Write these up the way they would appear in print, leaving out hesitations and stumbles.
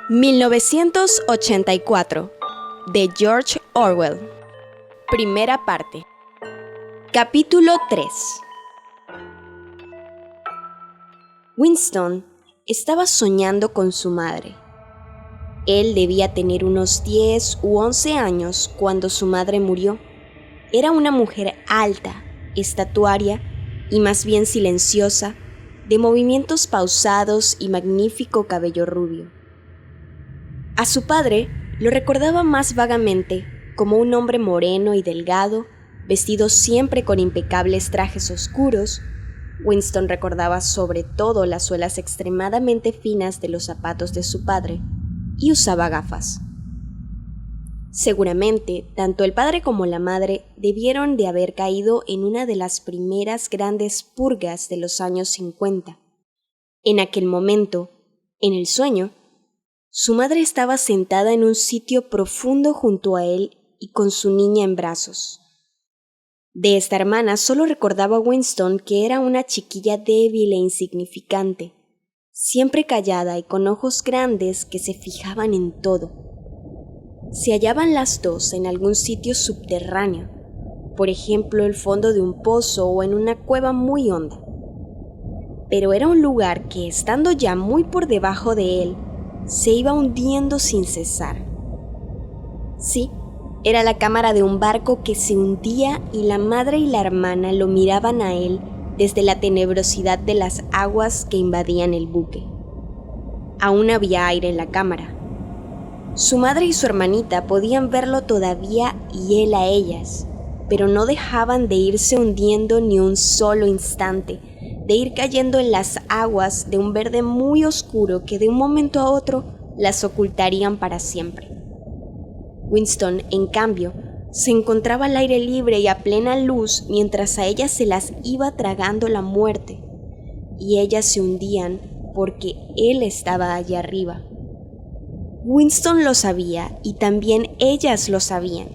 1984, de George Orwell. Primera parte. Capítulo 3. Winston estaba soñando con su madre. Él debía tener unos 10 u 11 años cuando su madre murió. Era una mujer alta, estatuaria y más bien silenciosa, de movimientos pausados y magnífico cabello rubio. A su padre lo recordaba más vagamente como un hombre moreno y delgado, vestido siempre con impecables trajes oscuros. Winston recordaba sobre todo las suelas extremadamente finas de los zapatos de su padre y usaba gafas. Seguramente, tanto el padre como la madre debieron de haber caído en una de las primeras grandes purgas de los años 50. En aquel momento, en el sueño, su madre estaba sentada en un sitio profundo junto a él y con su niña en brazos. De esta hermana solo recordaba Winston que era una chiquilla débil e insignificante, siempre callada y con ojos grandes que se fijaban en todo. Se hallaban las dos en algún sitio subterráneo, por ejemplo el fondo de un pozo o en una cueva muy honda. Pero era un lugar que, estando ya muy por debajo de él, se iba hundiendo sin cesar. Sí, era la cámara de un barco que se hundía y la madre y la hermana lo miraban a él desde la tenebrosidad de las aguas que invadían el buque. Aún había aire en la cámara. Su madre y su hermanita podían verlo todavía y él a ellas, pero no dejaban de irse hundiendo ni un solo instante, de ir cayendo en las aguas de un verde muy oscuro que de un momento a otro las ocultarían para siempre. Winston, en cambio, se encontraba al aire libre y a plena luz mientras a ellas se las iba tragando la muerte, y ellas se hundían porque él estaba allá arriba. Winston lo sabía y también ellas lo sabían,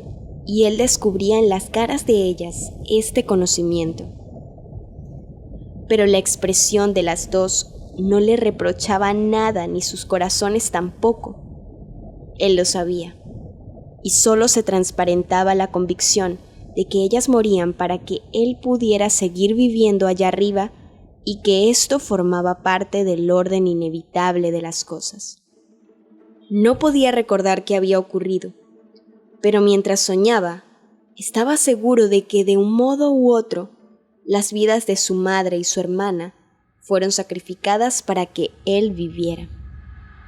y él descubría en las caras de ellas este conocimiento. Pero la expresión de las dos no le reprochaba nada ni sus corazones tampoco. Él lo sabía, y solo se transparentaba la convicción de que ellas morían para que él pudiera seguir viviendo allá arriba y que esto formaba parte del orden inevitable de las cosas. No podía recordar qué había ocurrido, pero mientras soñaba, estaba seguro de que de un modo u otro, las vidas de su madre y su hermana fueron sacrificadas para que él viviera.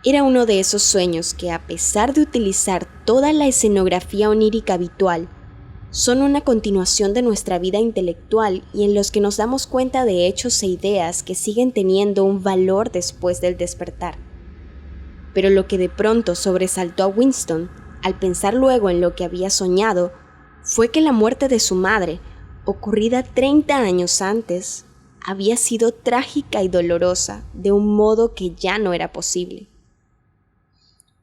Era uno de esos sueños que, a pesar de utilizar toda la escenografía onírica habitual, son una continuación de nuestra vida intelectual y en los que nos damos cuenta de hechos e ideas que siguen teniendo un valor después del despertar. Pero lo que de pronto sobresaltó a Winston, al pensar luego en lo que había soñado, fue que la muerte de su madre, ocurrida 30 años antes, había sido trágica y dolorosa de un modo que ya no era posible.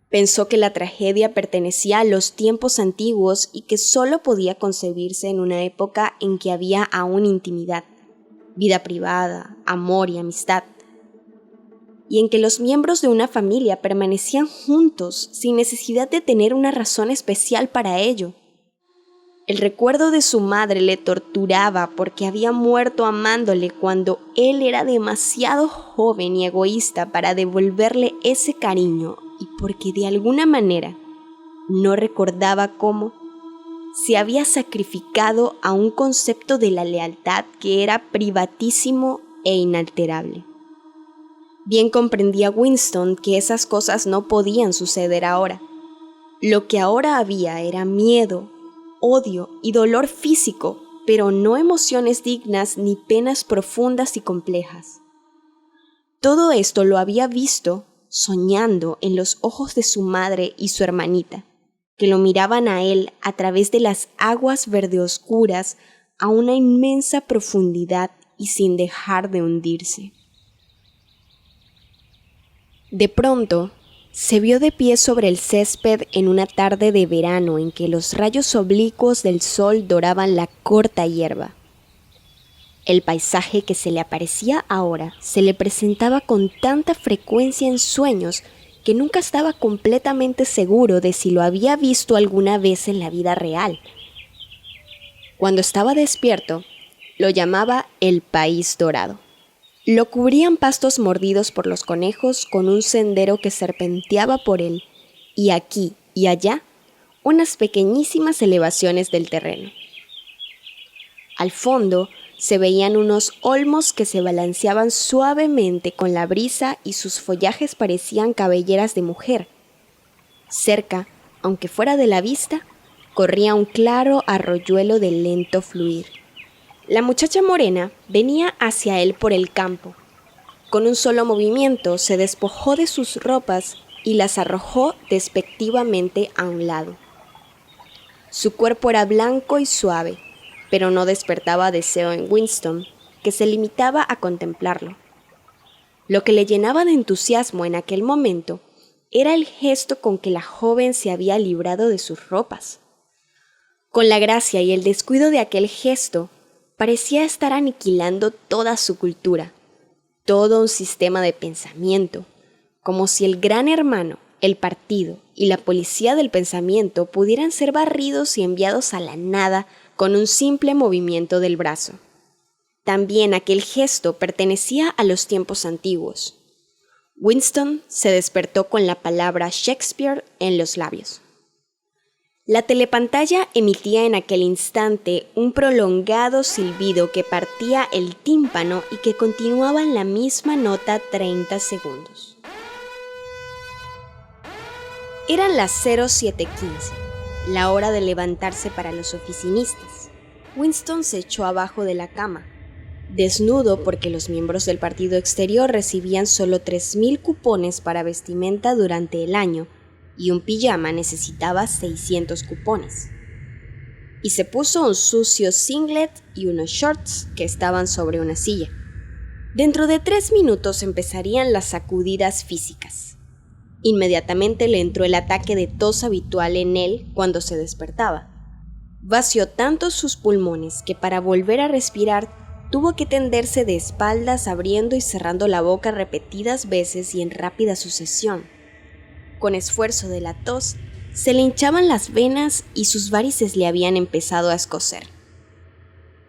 Pensó que la tragedia pertenecía a los tiempos antiguos y que solo podía concebirse en una época en que había aún intimidad, vida privada, amor y amistad, y en que los miembros de una familia permanecían juntos sin necesidad de tener una razón especial para ello. El recuerdo de su madre le torturaba porque había muerto amándole cuando él era demasiado joven y egoísta para devolverle ese cariño y porque de alguna manera no recordaba cómo se había sacrificado a un concepto de la lealtad que era privatísimo e inalterable. Bien comprendía Winston que esas cosas no podían suceder ahora. Lo que ahora había era miedo, odio y dolor físico, pero no emociones dignas ni penas profundas y complejas. Todo esto lo había visto soñando en los ojos de su madre y su hermanita, que lo miraban a él a través de las aguas verde oscuras a una inmensa profundidad y sin dejar de hundirse. De pronto, se vio de pie sobre el césped en una tarde de verano en que los rayos oblicuos del sol doraban la corta hierba. El paisaje que se le aparecía ahora se le presentaba con tanta frecuencia en sueños que nunca estaba completamente seguro de si lo había visto alguna vez en la vida real. Cuando estaba despierto, lo llamaba el País Dorado. Lo cubrían pastos mordidos por los conejos con un sendero que serpenteaba por él, y aquí y allá unas pequeñísimas elevaciones del terreno. Al fondo se veían unos olmos que se balanceaban suavemente con la brisa y sus follajes parecían cabelleras de mujer. Cerca, aunque fuera de la vista, corría un claro arroyuelo de lento fluir. La muchacha morena venía hacia él por el campo. Con un solo movimiento se despojó de sus ropas y las arrojó despectivamente a un lado. Su cuerpo era blanco y suave, pero no despertaba deseo en Winston, que se limitaba a contemplarlo. Lo que le llenaba de entusiasmo en aquel momento era el gesto con que la joven se había librado de sus ropas. Con la gracia y el descuido de aquel gesto, parecía estar aniquilando toda su cultura, todo un sistema de pensamiento, como si el gran hermano, el partido y la policía del pensamiento pudieran ser barridos y enviados a la nada con un simple movimiento del brazo. También aquel gesto pertenecía a los tiempos antiguos. Winston se despertó con la palabra Shakespeare en los labios. La telepantalla emitía en aquel instante un prolongado silbido que partía el tímpano y que continuaba en la misma nota 30 segundos. Eran las 07:15, la hora de levantarse para los oficinistas. Winston se echó abajo de la cama, desnudo porque los miembros del partido exterior recibían solo 3,000 cupones para vestimenta durante el año, y un pijama necesitaba 600 cupones. Y se puso un sucio singlet y unos shorts que estaban sobre una silla. Dentro de 3 minutos empezarían las sacudidas físicas. Inmediatamente le entró el ataque de tos habitual en él cuando se despertaba. Vació tanto sus pulmones que para volver a respirar tuvo que tenderse de espaldas abriendo y cerrando la boca repetidas veces y en rápida sucesión. Con esfuerzo de la tos, se le hinchaban las venas y sus varices le habían empezado a escocer.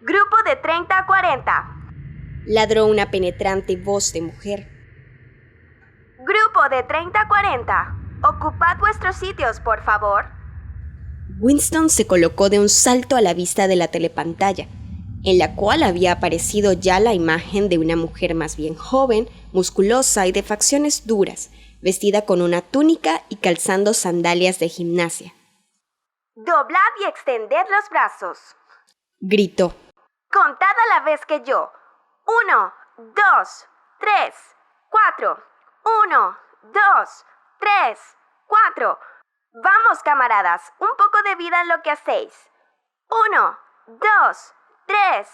Grupo de 30 a 40. Ladró una penetrante voz de mujer. Grupo de 30 a 40. Ocupad vuestros sitios, por favor. Winston se colocó de un salto a la vista de la telepantalla, en la cual había aparecido ya la imagen de una mujer más bien joven, musculosa y de facciones duras, vestida con una túnica y calzando sandalias de gimnasia. Doblad y extended los brazos. Gritó. Contad a la vez que yo. 1, 2, 3, 4. 1, 2, 3, 4. Vamos, camaradas, un poco de vida en lo que hacéis. 1, 2, 3,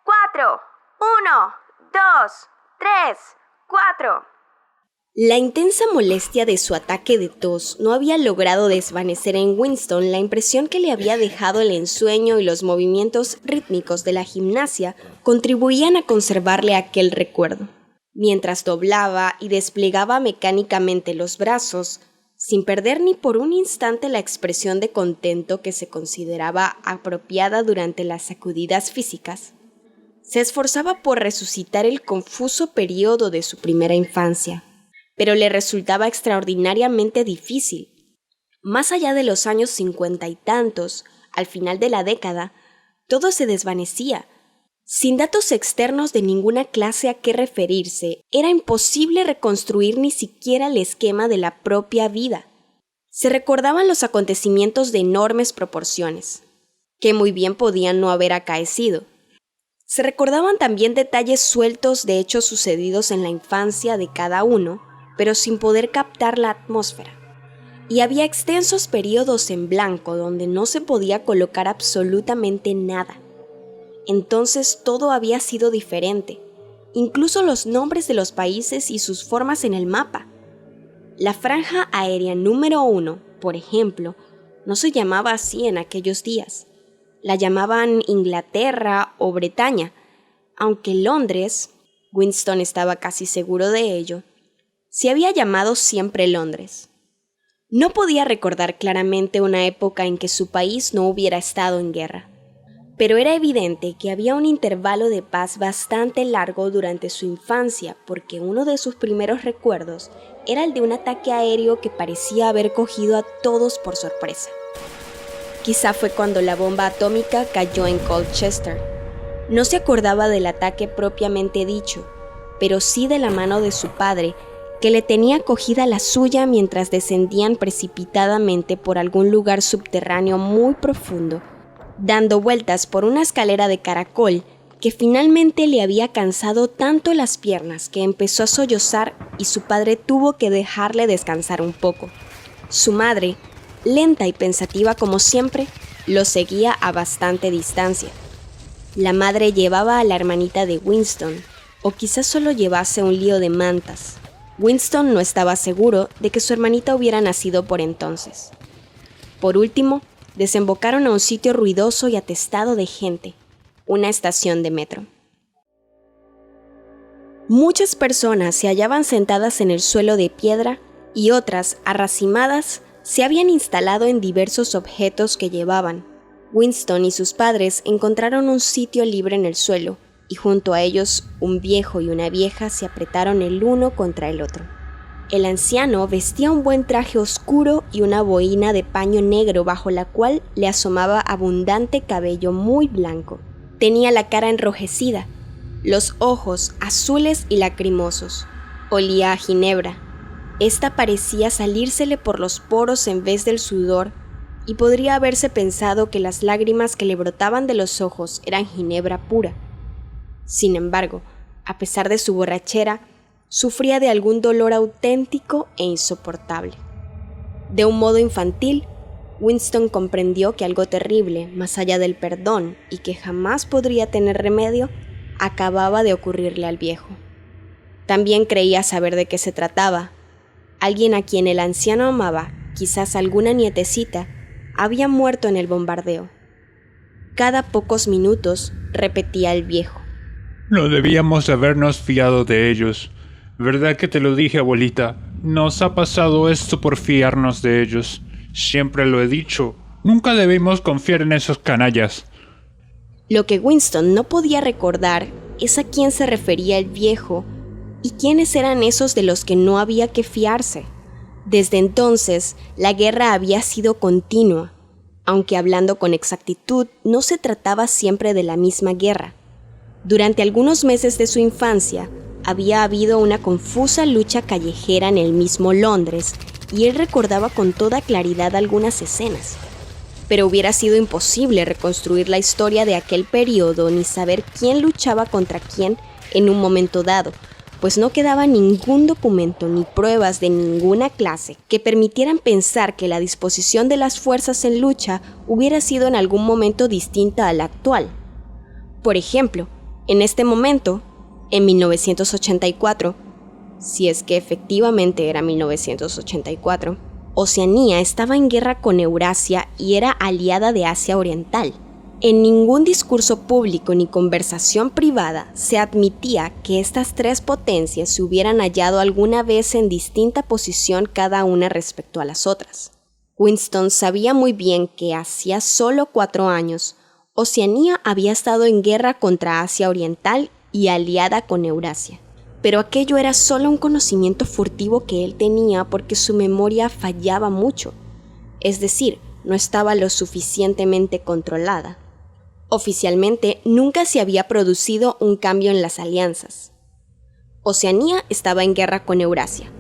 4. 1, 2, 3, 4. La intensa molestia de su ataque de tos no había logrado desvanecer en Winston la impresión que le había dejado el ensueño, y los movimientos rítmicos de la gimnasia contribuían a conservarle aquel recuerdo. Mientras doblaba y desplegaba mecánicamente los brazos, sin perder ni por un instante la expresión de contento que se consideraba apropiada durante las sacudidas físicas, se esforzaba por resucitar el confuso periodo de su primera infancia. Pero le resultaba extraordinariamente difícil. Más allá de los años 50 y tantos, al final de la década, todo se desvanecía. Sin datos externos de ninguna clase a qué referirse, era imposible reconstruir ni siquiera el esquema de la propia vida. Se recordaban los acontecimientos de enormes proporciones, que muy bien podían no haber acaecido. Se recordaban también detalles sueltos de hechos sucedidos en la infancia de cada uno, pero sin poder captar la atmósfera. Y había extensos periodos en blanco donde no se podía colocar absolutamente nada. Entonces todo había sido diferente, incluso los nombres de los países y sus formas en el mapa. La franja aérea número 1, por ejemplo, no se llamaba así en aquellos días. La llamaban Inglaterra o Bretaña, aunque Londres, Winston estaba casi seguro de ello, se había llamado siempre Londres. No podía recordar claramente una época en que su país no hubiera estado en guerra, pero era evidente que había un intervalo de paz bastante largo durante su infancia, porque uno de sus primeros recuerdos era el de un ataque aéreo que parecía haber cogido a todos por sorpresa. Quizá fue cuando la bomba atómica cayó en Colchester. No se acordaba del ataque propiamente dicho, pero sí de la mano de su padre, que le tenía cogida la suya mientras descendían precipitadamente por algún lugar subterráneo muy profundo, dando vueltas por una escalera de caracol que finalmente le había cansado tanto las piernas que empezó a sollozar y su padre tuvo que dejarle descansar un poco. Su madre, lenta y pensativa como siempre, lo seguía a bastante distancia. La madre llevaba a la hermanita de Winston, o quizás solo llevase un lío de mantas. Winston no estaba seguro de que su hermanita hubiera nacido por entonces. Por último, desembocaron a un sitio ruidoso y atestado de gente, una estación de metro. Muchas personas se hallaban sentadas en el suelo de piedra y otras, arracimadas, se habían instalado en diversos objetos que llevaban. Winston y sus padres encontraron un sitio libre en el suelo, y junto a ellos un viejo y una vieja se apretaron el uno contra el otro. El anciano vestía un buen traje oscuro y una boina de paño negro bajo la cual le asomaba abundante cabello muy blanco. Tenía la cara enrojecida, los ojos azules y lacrimosos. Olía a ginebra. Esta parecía salírsele por los poros en vez del sudor, y podría haberse pensado que las lágrimas que le brotaban de los ojos eran ginebra pura. Sin embargo, a pesar de su borrachera, sufría de algún dolor auténtico e insoportable. De un modo infantil, Winston comprendió que algo terrible, más allá del perdón y que jamás podría tener remedio, acababa de ocurrirle al viejo. También creía saber de qué se trataba. Alguien a quien el anciano amaba, quizás alguna nietecita, había muerto en el bombardeo. Cada pocos minutos repetía el viejo: No debíamos habernos fiado de ellos. ¿Verdad que te lo dije, abuelita? Nos ha pasado esto por fiarnos de ellos. Siempre lo he dicho. Nunca debemos confiar en esos canallas. Lo que Winston no podía recordar es a quién se refería el viejo y quiénes eran esos de los que no había que fiarse. Desde entonces, la guerra había sido continua, aunque hablando con exactitud, no se trataba siempre de la misma guerra. Durante algunos meses de su infancia, había habido una confusa lucha callejera en el mismo Londres, y él recordaba con toda claridad algunas escenas. Pero hubiera sido imposible reconstruir la historia de aquel periodo ni saber quién luchaba contra quién en un momento dado, pues no quedaba ningún documento ni pruebas de ninguna clase que permitieran pensar que la disposición de las fuerzas en lucha hubiera sido en algún momento distinta a la actual. Por ejemplo, en este momento, en 1984, si es que efectivamente era 1984, Oceanía estaba en guerra con Eurasia y era aliada de Asia Oriental. En ningún discurso público ni conversación privada se admitía que estas tres potencias se hubieran hallado alguna vez en distinta posición cada una respecto a las otras. Winston sabía muy bien que hacía solo 4 años, Oceanía había estado en guerra contra Asia Oriental y aliada con Eurasia. Pero aquello era solo un conocimiento furtivo que él tenía porque su memoria fallaba mucho, es decir, no estaba lo suficientemente controlada. Oficialmente, nunca se había producido un cambio en las alianzas. Oceanía estaba en guerra con Eurasia.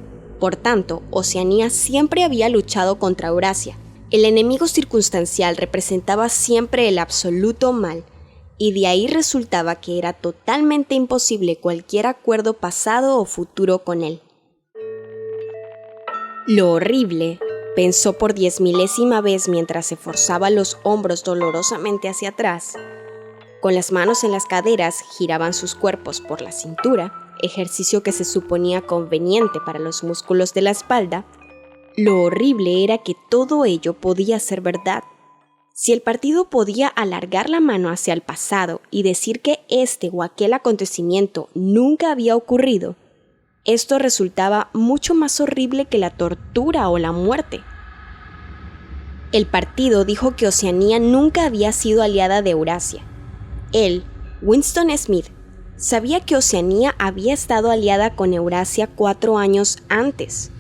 Por tanto, Oceanía siempre había luchado contra Eurasia. El enemigo circunstancial representaba siempre el absoluto mal, y de ahí resultaba que era totalmente imposible cualquier acuerdo pasado o futuro con él. Lo horrible, pensó por 10.000ª vez mientras se forzaba los hombros dolorosamente hacia atrás. Con las manos en las caderas giraban sus cuerpos por la cintura, ejercicio que se suponía conveniente para los músculos de la espalda. Lo horrible era que todo ello podía ser verdad. Si el partido podía alargar la mano hacia el pasado y decir que este o aquel acontecimiento nunca había ocurrido, Esto resultaba mucho más horrible que la tortura o la muerte. El partido dijo que Oceanía nunca había sido aliada de Eurasia. Él, Winston Smith, sabía que Oceanía había estado aliada con Eurasia 4 años antes.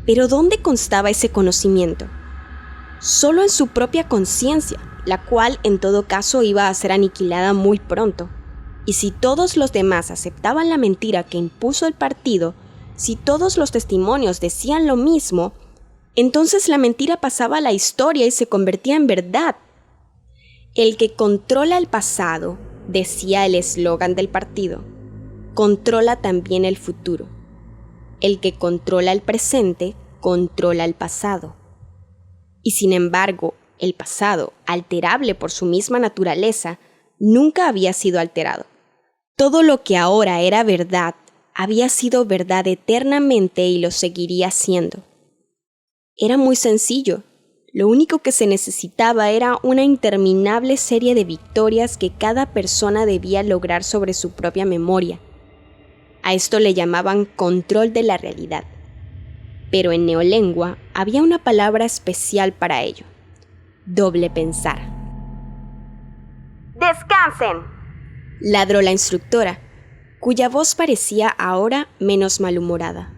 Pero ¿dónde constaba ese conocimiento? Solo en su propia conciencia, la cual en todo caso iba a ser aniquilada muy pronto. Y si todos los demás aceptaban la mentira que impuso el partido, si todos los testimonios decían lo mismo, entonces la mentira pasaba a la historia y se convertía en verdad. El que controla el pasado, decía el eslogan del partido, controla también el futuro. El que controla el presente, controla el pasado. Y sin embargo, el pasado, alterable por su misma naturaleza, nunca había sido alterado. Todo lo que ahora era verdad, había sido verdad eternamente y lo seguiría siendo. Era muy sencillo. Lo único que se necesitaba era una interminable serie de victorias que cada persona debía lograr sobre su propia memoria. A esto le llamaban control de la realidad. Pero en neolengua había una palabra especial para ello: doble pensar. ¡Descansen!, ladró la instructora, cuya voz parecía ahora menos malhumorada.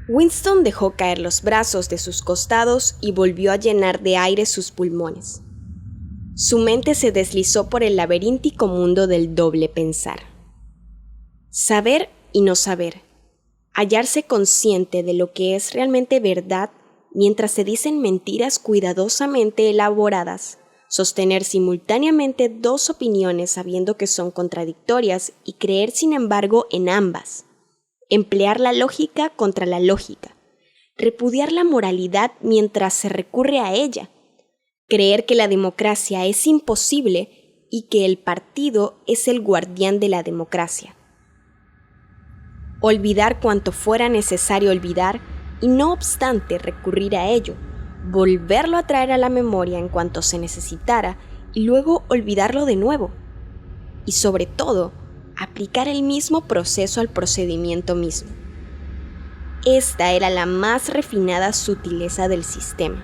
Winston dejó caer los brazos de sus costados y volvió a llenar de aire sus pulmones. Su mente se deslizó por el laberíntico mundo del doble pensar. Saber y no saber, hallarse consciente de lo que es realmente verdad mientras se dicen mentiras cuidadosamente elaboradas, sostener simultáneamente dos opiniones sabiendo que son contradictorias y creer sin embargo en ambas. Emplear la lógica contra la lógica, repudiar la moralidad mientras se recurre a ella, creer que la democracia es imposible y que el partido es el guardián de la democracia. Olvidar cuanto fuera necesario olvidar y no obstante recurrir a ello, volverlo a traer a la memoria en cuanto se necesitara y luego olvidarlo de nuevo. Y sobre todo, aplicar el mismo proceso al procedimiento mismo. Esta era la más refinada sutileza del sistema.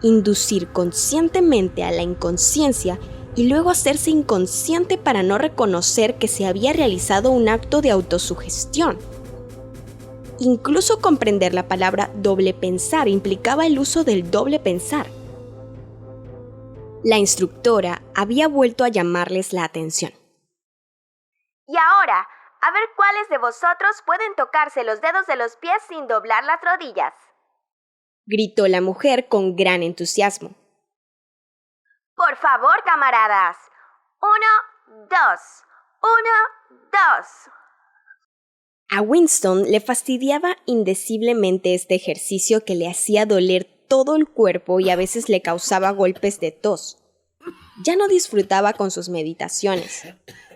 Inducir conscientemente a la inconsciencia y luego hacerse inconsciente para no reconocer que se había realizado un acto de autosugestión. Incluso comprender la palabra doble pensar implicaba el uso del doble pensar. La instructora había vuelto a llamarles la atención. Y ahora, a ver cuáles de vosotros pueden tocarse los dedos de los pies sin doblar las rodillas, gritó la mujer con gran entusiasmo. Por favor, camaradas. 1, 2. 1, 2. A Winston le fastidiaba indeciblemente este ejercicio que le hacía doler todo el cuerpo y a veces le causaba golpes de tos. Ya no disfrutaba con sus meditaciones.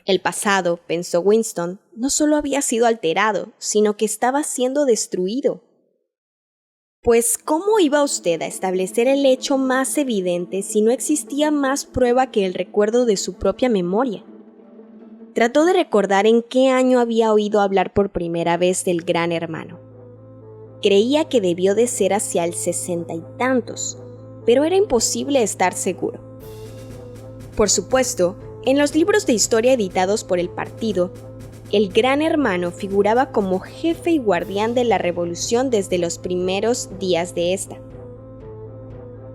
El pasado, pensó Winston, no solo había sido alterado, sino que estaba siendo destruido. Pues, ¿cómo iba usted a establecer el hecho más evidente si no existía más prueba que el recuerdo de su propia memoria? Trató de recordar en qué año había oído hablar por primera vez del Gran Hermano. Creía que debió de ser hacia el 60 y tantos, pero era imposible estar seguro. Por supuesto, en los libros de historia editados por el partido, el Gran Hermano figuraba como jefe y guardián de la revolución desde los primeros días de esta.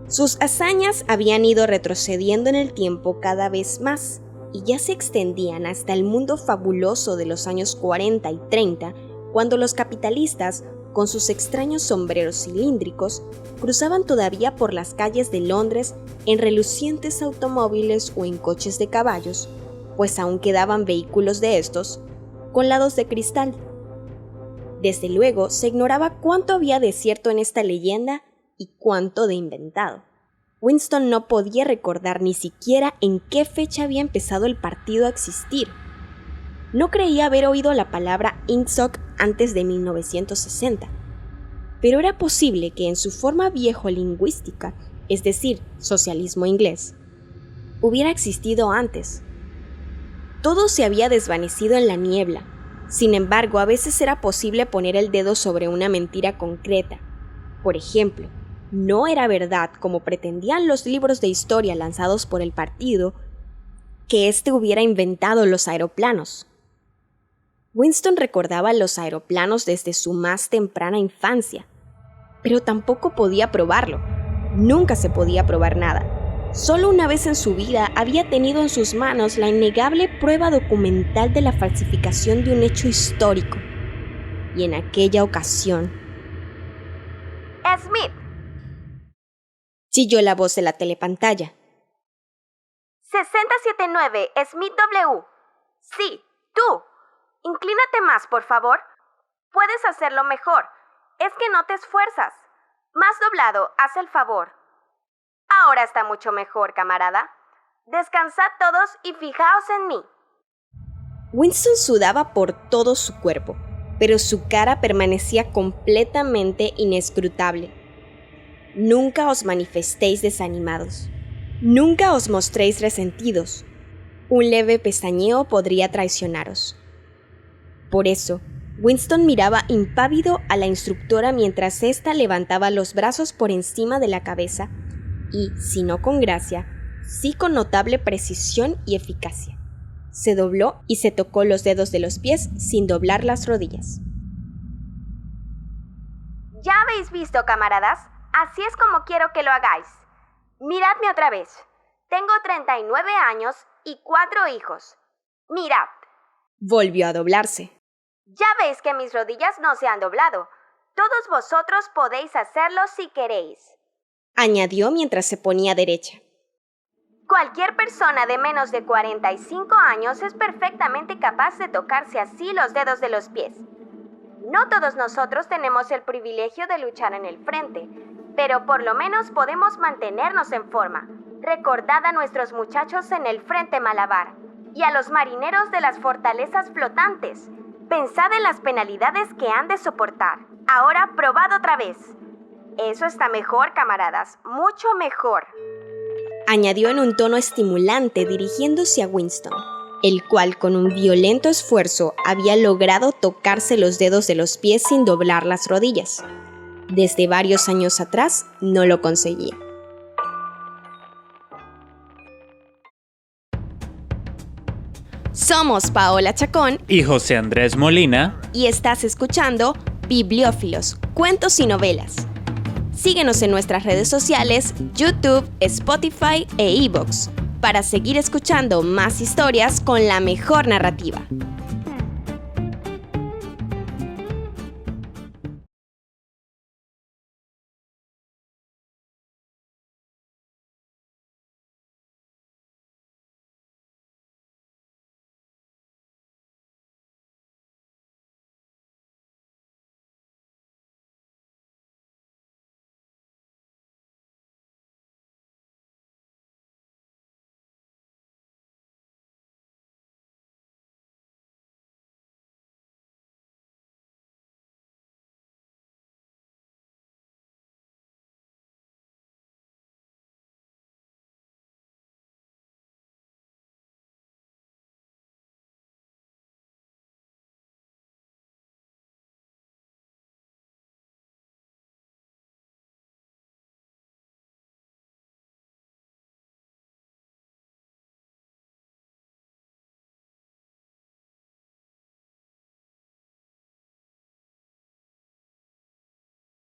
Sus hazañas habían ido retrocediendo en el tiempo cada vez más y ya se extendían hasta el mundo fabuloso de los años 40 y 30, cuando los capitalistas, con sus extraños sombreros cilíndricos, cruzaban todavía por las calles de Londres en relucientes automóviles o en coches de caballos, pues aún quedaban vehículos de estos, con lados de cristal. Desde luego, se ignoraba cuánto había de cierto en esta leyenda y cuánto de inventado. Winston no podía recordar ni siquiera en qué fecha había empezado el partido a existir. No creía haber oído la palabra INSOC antes de 1960, pero era posible que en su forma viejo-lingüística, es decir, socialismo inglés, hubiera existido antes. Todo se había desvanecido en la niebla, Sin embargo, a veces era posible poner el dedo sobre una mentira concreta. Por ejemplo, no era verdad, como pretendían los libros de historia lanzados por el partido, que éste hubiera inventado los aeroplanos. Winston recordaba los aeroplanos desde su más temprana infancia, pero tampoco podía probarlo. Nunca se podía probar nada. Solo una vez en su vida había tenido en sus manos la innegable prueba documental de la falsificación de un hecho histórico. Y en aquella ocasión... Smith. Chilló la voz de la telepantalla. 6079, Smith W. Sí, tú. Inclínate más, por favor. Puedes hacerlo mejor. Es que no te esfuerzas. Más doblado, haz el favor. Ahora está mucho mejor, camarada. Descansad todos y fijaos en mí. Winston sudaba por todo su cuerpo, pero su cara permanecía completamente inescrutable. Nunca os manifestéis desanimados. Nunca os mostréis resentidos. Un leve pestañeo podría traicionaros. Por eso, Winston miraba impávido a la instructora mientras ésta levantaba los brazos por encima de la cabeza y, si no con gracia, sí con notable precisión y eficacia. Se dobló y se tocó los dedos de los pies sin doblar las rodillas. ¿Ya habéis visto, camaradas? Así es como quiero que lo hagáis. Miradme otra vez. Tengo 39 años y 4 hijos. Mirad. Volvió a doblarse. Ya veis que mis rodillas no se han doblado. Todos vosotros podéis hacerlo si queréis. Añadió mientras se ponía derecha. Cualquier persona de menos de 45 años es perfectamente capaz de tocarse así los dedos de los pies. No todos nosotros tenemos el privilegio de luchar en el frente, pero por lo menos podemos mantenernos en forma. Recordad a nuestros muchachos en el frente Malabar y a los marineros de las fortalezas flotantes. Pensad en las penalidades que han de soportar. Ahora probad otra vez. Eso está mejor, camaradas, mucho mejor. Añadió en un tono estimulante dirigiéndose a Winston, el cual con un violento esfuerzo había logrado tocarse los dedos de los pies sin doblar las rodillas. Desde varios años atrás no lo conseguía. Somos Paola Chacón y José Andrés Molina y estás escuchando Bibliófilos, Cuentos y Novelas. Síguenos en nuestras redes sociales, YouTube, Spotify e iVoox, para seguir escuchando más historias con la mejor narrativa.